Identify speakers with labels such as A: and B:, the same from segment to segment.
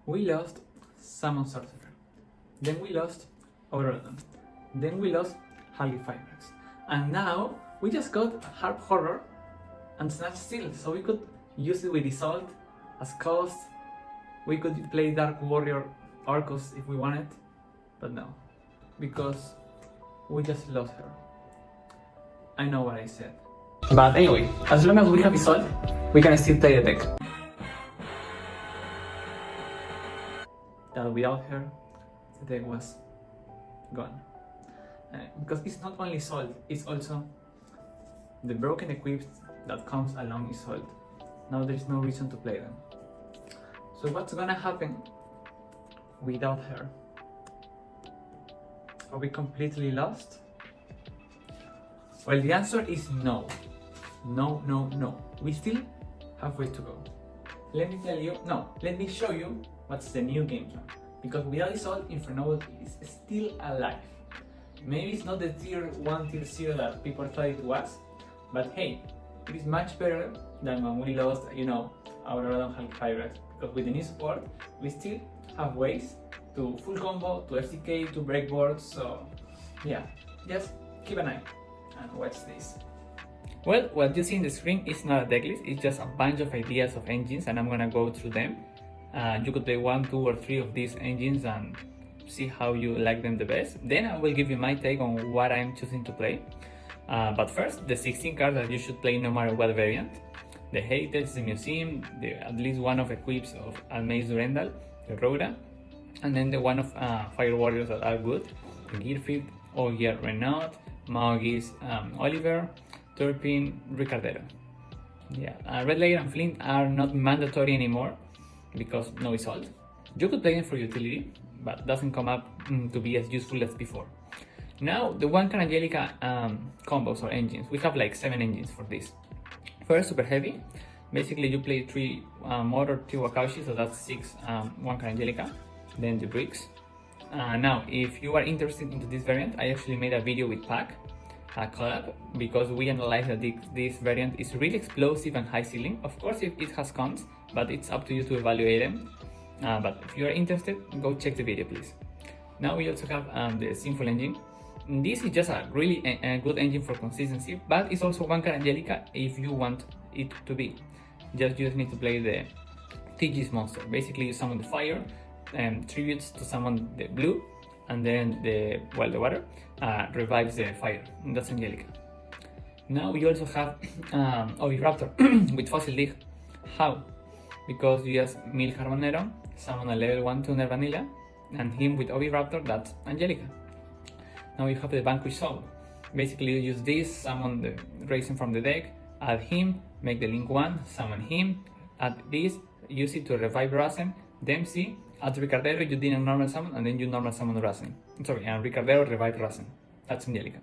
A: we lost Summon Sorcerer, then we lost Overrodon, then we lost Harley Fireworks, and now we just got Harp Horror and Snatch Steel, so we could use it with Isolde as cost. We could play Dark Warrior Arcos if we wanted, but no, because we just lost her. I know what I said. But anyway, as long as we have Isolde, we can still play the deck. That without her, the deck was gone. Because it's not only Isolde, it's also the broken equips that comes along Isolde. Now there's no reason to play them. So what's gonna happen without her? Are we completely lost? Well, the answer is no. No, no, no. We still have ways to go. Let me show you what's the new game plan. Because without Isolde, Infernoble is still alive. Maybe it's not the tier 1, tier 0 that people thought it was, but hey, it is much better than when we lost, Aurora and Hulk Pirates. Because with the new support, we still have ways to full combo, to FCK, to break boards, so yeah, just keep an eye and watch this. Well, what you see in the screen is not a decklist, it's just a bunch of ideas of engines and I'm gonna go through them. You could play 1, 2 or 3 of these engines and see how you like them the best. Then I will give you my take on what I'm choosing to play. But first, the 16 cards that you should play no matter what variant. The Heritage, the Museum, at least one of equips of Almaze Durendal, the Rhoda, and then the one of Fire Warriors that are good, the Gearfield, Ogier Renault, Maugis, Oliver, Turpin, Ricardero. Yeah, Red Layer and Flint are not mandatory anymore because no Isolde. You could play them for utility, but doesn't come up to be as useful as before. Now, the one card Angelica combos or engines. We have like 7 engines for this. First, super heavy. Basically, you play 3 Motor, 2 Wakaushi, so that's 6 one card Angelica. Then the bricks. Now, if you are interested into this variant, I actually made a video with Pac, a collab, because we analyzed that this variant is really explosive and high ceiling. Of course, it has cons, but it's up to you to evaluate them. But if you are interested, go check the video, please. Now we also have the Sinful engine. This is just a really good engine for consistency, but it's also one card Angelica if you want it to be. You just need to play the TG's monster. Basically, you summon the fire, tributes to summon the blue, and then the water revives the fire. That's Angelica. Now we also have Oviraptor with Fossil Dig. How? Because you just mill Carbonero, summon a level 1 tuner vanilla, and him with Oviraptor, that's Angelica. Now you have the Vanquish Soul. Basically you use this, summon the Raisin from the deck, add him, make the link 1, summon him, add this, use it to revive Rasen, Dempsey, add Ricardero, you did a normal summon, and then you normal summon Rasen. Sorry, and Ricardero revive Rasen. That's Angelica.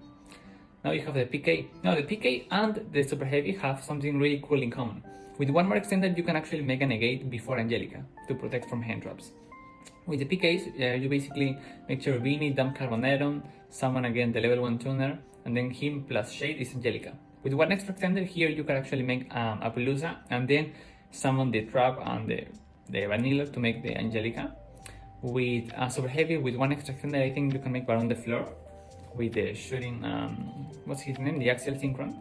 A: Now you have the PK. Now the PK and the Super Heavy have something really cool in common. With one more extended, you can actually make a negate before Angelica to protect from hand traps. With the PKs, you basically make sure Vini, dump Carbonero, summon again the level 1 tuner, and then him plus Shade is Angelica. With one extra extended here, you can actually make a Pelusa and then summon the trap and the vanilla to make the Angelica. With Super Heavy, with one extra extended, I think you can make Baron the Floor with the shooting, what's his name? The Axel Synchron.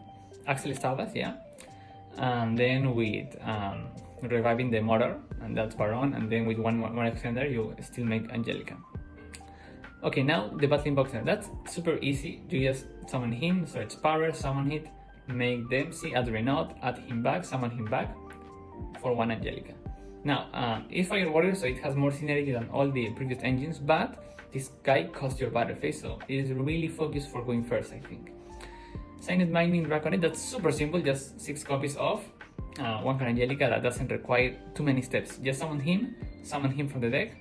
A: Axel Stavas, yeah. And then with reviving the motor, and that's Baron, and then with one more extender, you still make Angelica. Okay, now the battling boxer. That's super easy. You just summon him, search power, summon it, make Dempsey, add Renault, add him back, summon him back for one Angelica. Now, it's Fire Warrior, so it has more synergy than all the previous engines, but this guy costs your battle phase, so it is really focused for going first, I think. Signet Mining Draconet, that's super simple, just 6 copies of one card Angelica that doesn't require too many steps. Just summon him from the deck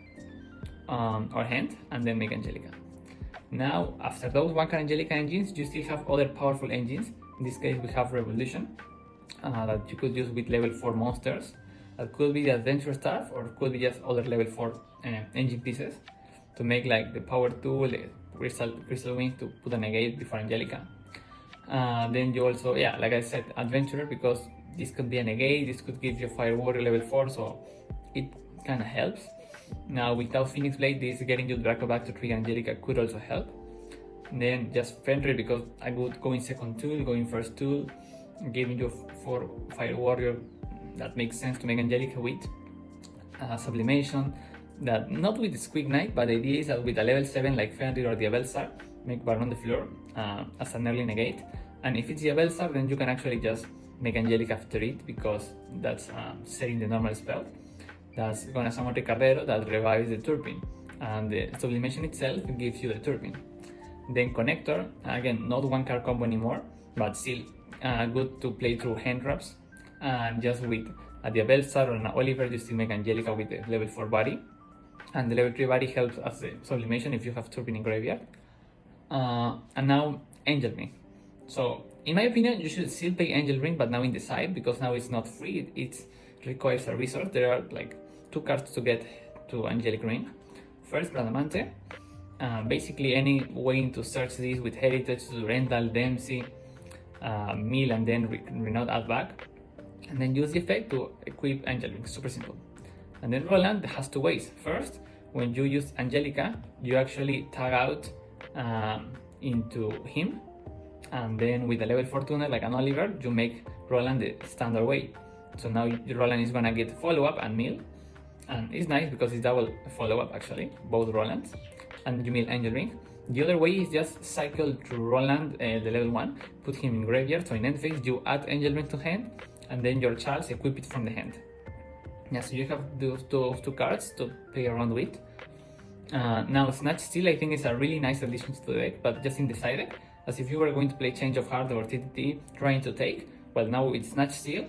A: or hand, and then make Angelica. Now, after those one card Angelica engines, you still have other powerful engines. In this case, we have Revolution that you could use with level 4 monsters. That could be the Adventure Staff, or could be just other level 4 engine pieces to make like the Power Tool, the Crystal Wings to put a negate before Angelica. Then you also, yeah, like I said, Adventurer, because this could be a negate, this could give you Fire Warrior level 4, so it kind of helps. Now without Phoenix Blade, this getting you Draco back to 3 Angelica could also help. And then just Fenrir, because I would go in second tool, go in first tool, giving you 4 Fire Warrior. That makes sense to make Angelica with Sublimation. That not with Squeak Knight, but the idea is that with a level 7 like Fenrir or the Abelsar, make Baron on the floor as an early negate. And if it's the Abelsar, then you can actually just make Angelica after it, because that's setting the normal spell. That's gonna summon Ricardero that revives the Turpin, and the Sublimation itself gives you the Turpin. Then Connector, again, not 1-card combo anymore, but still good to play through hand traps. And just with the Abelsar or an Oliver, you still make Angelica with the level 4 body. And the level 3 body helps as the Sublimation if you have Turpin in graveyard. And now Angel Ring. So in my opinion, you should still pay Angel Ring, but now in the side, because now it's not free, it requires a resource. There are like 2 cards to get to Angelic Ring. First, Bradamante. Basically any way to search this with Heritage to Rendal, Dempsey, Mill, and then Renault add back. And then use the effect to equip Angel Ring, super simple. And then Roland has 2 ways. First, when you use Angelica, you actually tag out into him. And then with a level 4 tuner like an Oliver, you make Roland the standard way. So now Roland is gonna get follow-up and mill. And it's nice because it's double follow-up actually, both Rolands. And you mill Angel Ring. The other way is just cycle to Roland, the level 1, put him in graveyard, so in end phase you add Angel Ring to hand, and then your Charles equip it from the hand. Yeah, so you have those 2 cards to play around with. Now Snatch Steal I think is a really nice addition to the deck, but just in the side deck, as if you were going to play Change of Heart or TTT trying to take. Well, now with Snatch Steal,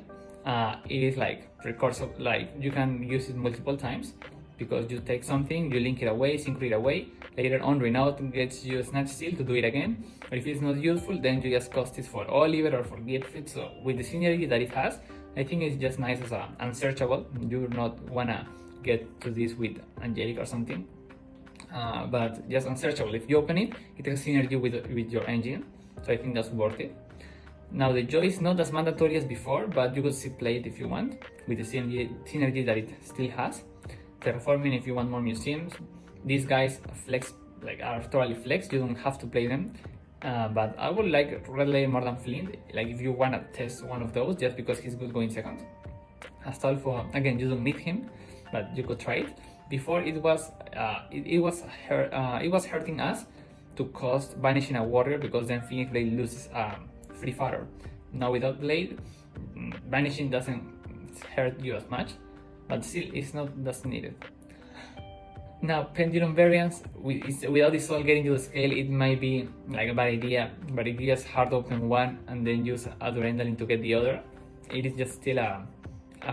A: it is like recursive, like you can use it multiple times, because you take something, you link it away, sync it away, later on Renault gets you Snatch Steal to do it again, or if it's not useful, then you just cost it for Oliver or for Gifted. So with the synergy that it has, I think it's just nice as a unsearchable. You do not wanna get to this with Angelic or something, but just unsearchable. If you open it, it has synergy with your engine, so I think that's worth it. Now the Joy is not as mandatory as before, but you could still play it if you want, with the synergy that it still has. Terraforming if you want more museums. These guys flex, like are totally flex, you don't have to play them. But I would like Red Layer more than Flint, like if you wanna test one of those, just because he's good going second. Astolfo, again, you don't need him, but you could try it. Before it was hurting us to cost banishing a warrior, because then Phoenix Blade loses free fire. Now without Blade, banishing doesn't hurt you as much, but still it's not that's needed. Now Pendulum variants, without this all getting to the scale, it might be like a bad idea, but if you just hard open one and then use a Durandal to get the other, it is just still a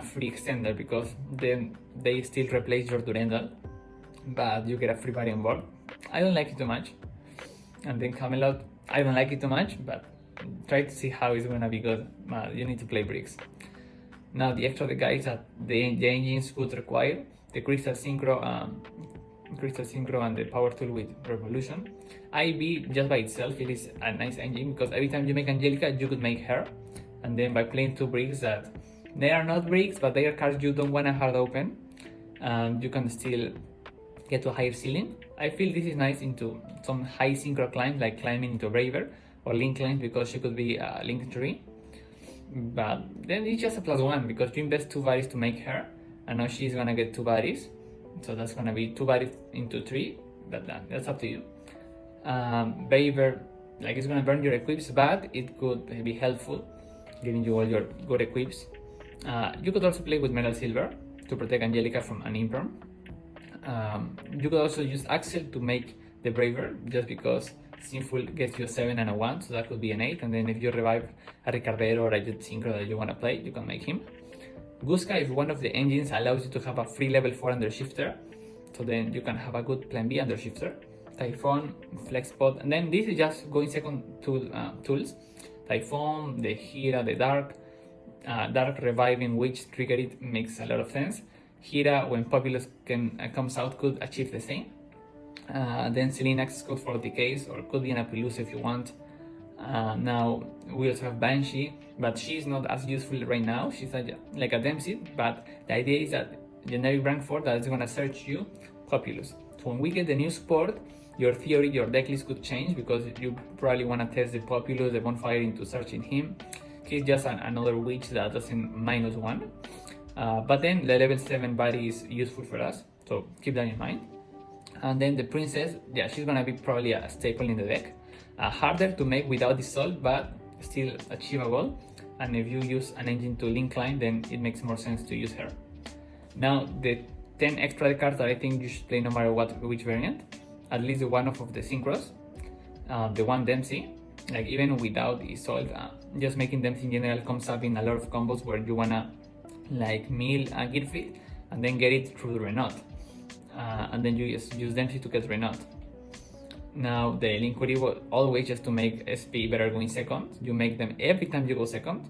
A: free extender, because then they still replace your Durandal, but you get a free body on board. I don't like it too much. And then Camelot, I don't like it too much, but try to see how it's gonna be good. You need to play bricks. Now the extra guys that the engines could require, the Crystal Synchro and the Power Tool with Revolution. IB just by itself, it is a nice engine, because every time you make Angelica, you could make her. And then by playing 2 bricks that they are not bricks, but they are cards you don't want to hard open, you can still get to a higher ceiling. I feel this is nice into some high synchro climbs, like climbing into Braver or Link climbs, because she could be Link 3. But then it's just a +1, because you invest 2 bodies to make her, and now she's gonna get 2 bodies, so that's gonna be 2 bodies into 3, but that's up to you. Braver, like it's gonna burn your equips, but it could be helpful, giving you all your good equips. You could also play with Metal Silver to protect Angelica from an Imperm. You could also use Axel to make the Braver, just because Sinful gets you a 7 and a 1, so that could be an 8, and then if you revive a Ricardero or a Jet Synchro that you want to play, you can make him. Guska, if one of the engines allows you to have a free level 4 under Shifter, so then you can have a good plan B under Shifter. Typhon, Flexpot, and then this is just going second tools. Typhon, the Hira, the Dark Reviving Witch trigger it makes a lot of sense. Hira, when Populous comes out, could achieve the same. Then Selinax could for decays, or could be an Apilus if you want. Now we also have Banshee, but she's not as useful right now. She's like a Dempsey, but the idea is that generic rank 4 that is gonna search you Populous. So when we get the new support, your theory, your decklist could change because you probably wanna test the Populous, the Bonfire into searching him. He's just another witch that doesn't -1. But then the level 7 body is useful for us, so keep that in mind. And then the princess, yeah, she's gonna be probably a staple in the deck. Harder to make without Isolde, but still achievable. And if you use an engine to link climb, then it makes more sense to use her. Now the 10 extra cards that I think you should play no matter what, which variant. At least the one off of the Synchros, the one Dempsey, like even without Isolde, just making Dempsey in general comes up in a lot of combos where you wanna like mill a Gearfried and then get it through the Renault. And then you just use Dempsey to get Renault. Now the Linquity will always just to make SP better going second. You make them every time you go second.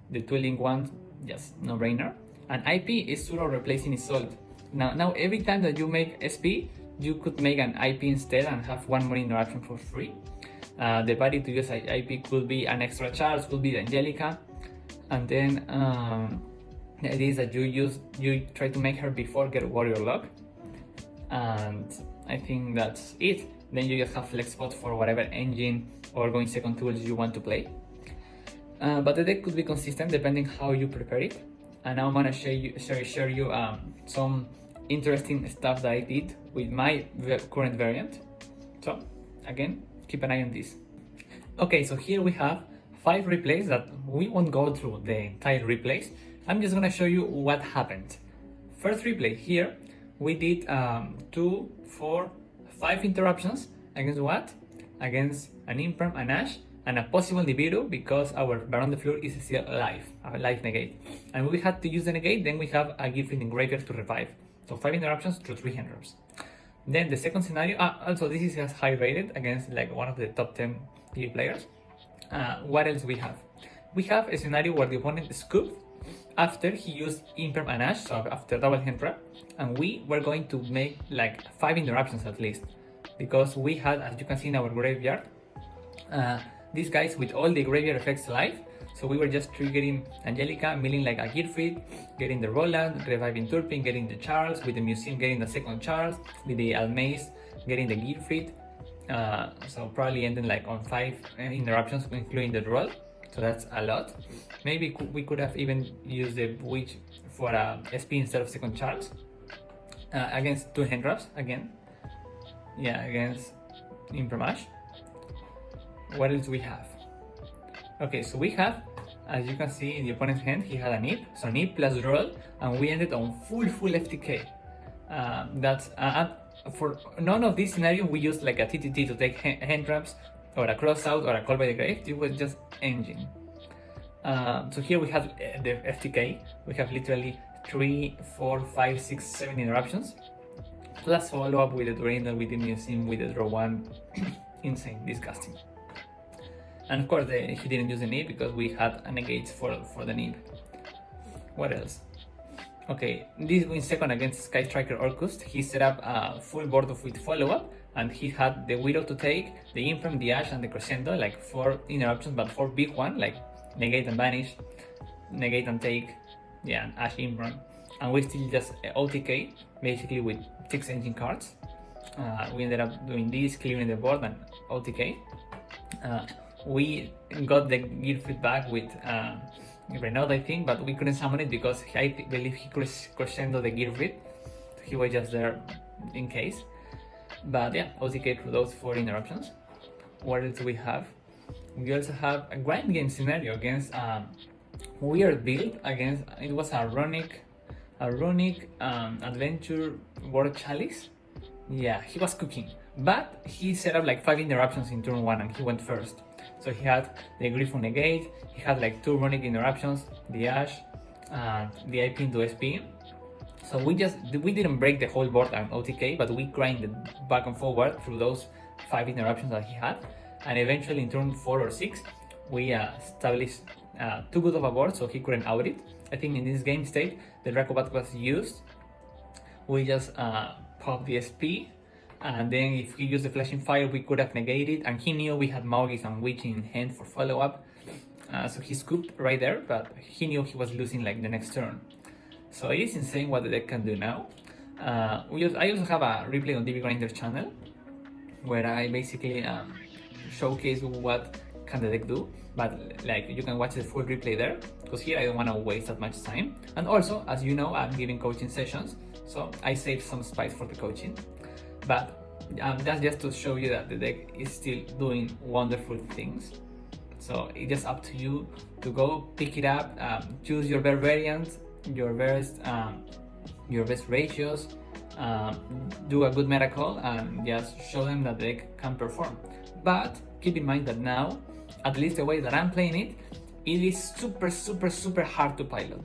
A: The 2 link ones, just no brainer. And IP is sort of replacing Isolde. Now every time that you make SP, you could make an IP instead and have one more interaction for free. The body to use IP could be an extra charge, could be the Angelica. And then the idea is that you try to make her before get Warrior Lock. And I think that's it. Then you just have flex spot for whatever engine or going second tools you want to play. But the deck could be consistent depending how you prepare it. And now I'm gonna share you some interesting stuff that I did with my current variant. So again, keep an eye on this. Okay, so here we have 5 replays that we won't go through the entire replays. I'm just gonna show you what happened. First replay here, we did 2, 4, 5 interruptions against what? Against an Imperm, an Ash, and a possible Nibiru because our Baron de Fleur is still alive, a life negate. And we had to use the negate, then we have a Gearfried in graveyard to revive. So 5 interruptions through 3 hand drops. Then the second scenario, also this is just high rated against like one of the top 10 PvP players. What else we have? We have a scenario where the opponent scooped after he used Imperm and Ash, so after double hand trap, and we were going to make like 5 interruptions at least, because we had, as you can see in our graveyard, these guys with all the graveyard effects live, so we were just triggering Angelica, milling like a Gearfried, getting the Roland, reviving Turpin, getting the Charles, with the Museum getting the second Charles, with the Almaze getting the Gearfried, so probably ending like on 5 interruptions including the roll. So that's a lot. Maybe we could have even used the Witch for a SP instead of second Charles. Against 2 hand drops again. Yeah, against Impermash. What else we have? Okay, so we have, as you can see in the opponent's hand, he had a Nip. So Nip plus roll, and we ended on full FTK. That's for none of these scenarios we used like a TTT to take hand traps, or a cross out, or a call by the grave. It was just engine. So here we have the FTK. We have literally 3, 4, 5, 6, 7 interruptions. Plus follow up with the Drain with the Museum with the draw 1. Insane, disgusting. And of course he didn't use the Nib because we had a negate for the Nib. What else? Okay, this win second against Sky Striker Orcust. He set up a full board with follow up, and he had the Widow to take, the Imperm, the Ash, and the Crescendo, like 4 interruptions, but 4 big one, like negate and banish, negate and take, yeah, and Ash Imperm. And we still just OTK, basically with 6 engine cards. We ended up doing this, clearing the board, and OTK. We got the Gearfried back with Renault, I think, but we couldn't summon it because I believe he crescendo the Gearfried. He was just there in case. But yeah, OTK through those 4 interruptions. What else do we have? We also have a grind game scenario against weird build against, it was a runic adventure world chalice. Yeah, he was cooking, but he set up like 5 interruptions in turn 1 and he went first. So he had the Griffon negate, he had like 2 runic interruptions, the Ash, and the IP into SP. So we didn't break the whole board on OTK, but we grinded back and forward through those 5 interruptions that he had. And eventually in turn 4 or 6, we established too good of a board, so he couldn't out it. I think in this game state, the Rakobat was used. We just popped the SP, and then if he used the Flashing Fire, we could have negated, and he knew we had Maugis and Witch in hand for follow-up. So he scooped right there, but he knew he was losing like the next turn. So it is insane what the deck can do now. I also have a replay on DB Grinder channel where I basically showcase what can the deck do, but like you can watch the full replay there, because here I don't want to waste that much time. And also, as you know, I'm giving coaching sessions, so I save some space for the coaching. But that's just to show you that the deck is still doing wonderful things. So it's just up to you to go pick it up, choose your best variant, your best ratios, do a good meta call, and just show them that the deck can perform. But keep in mind that now, at least the way that I'm playing it, it is super hard to pilot.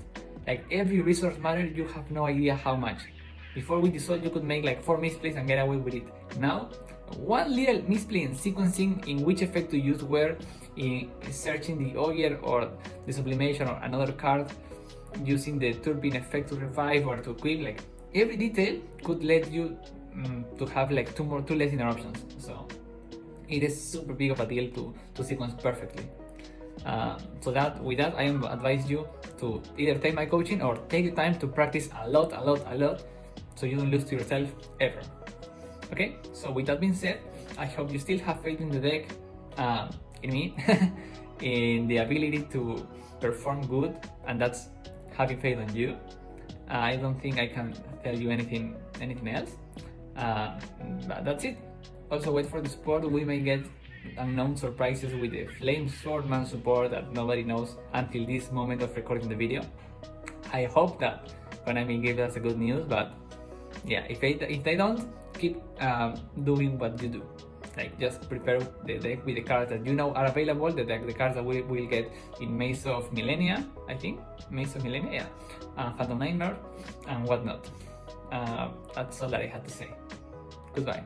A: Like every resource matter, you have no idea how much. Before with Isolde, you could make like 4 misplays and get away with it. Now, one little misplay in sequencing in which effect to use where, in searching the Ogier or the sublimation or another card, using the turbine effect to revive or to equip, like every detail could let you to have like two less interruptions. So it is super big of a deal to sequence perfectly. So that with that, I advise you to either take my coaching or take the time to practice a lot, so you don't lose to yourself ever. Okay, so with that being said, I hope you still have faith in the deck, in me, in the ability to perform good, and that's having faith on you. I don't think I can tell you anything else, but that's it. Also wait for the support. We may get unknown surprises with the Flame Swordman support that nobody knows until this moment of recording the video. I hope that Konami gives us a good news, but yeah, if they don't, keep doing what you do. Like just prepare the deck with the cards that you know are available, the cards that we will get in Maze of Millennia, I think. Maze of Millennia, yeah. Phantom Nightmare, and whatnot. That's all that I had to say. Goodbye.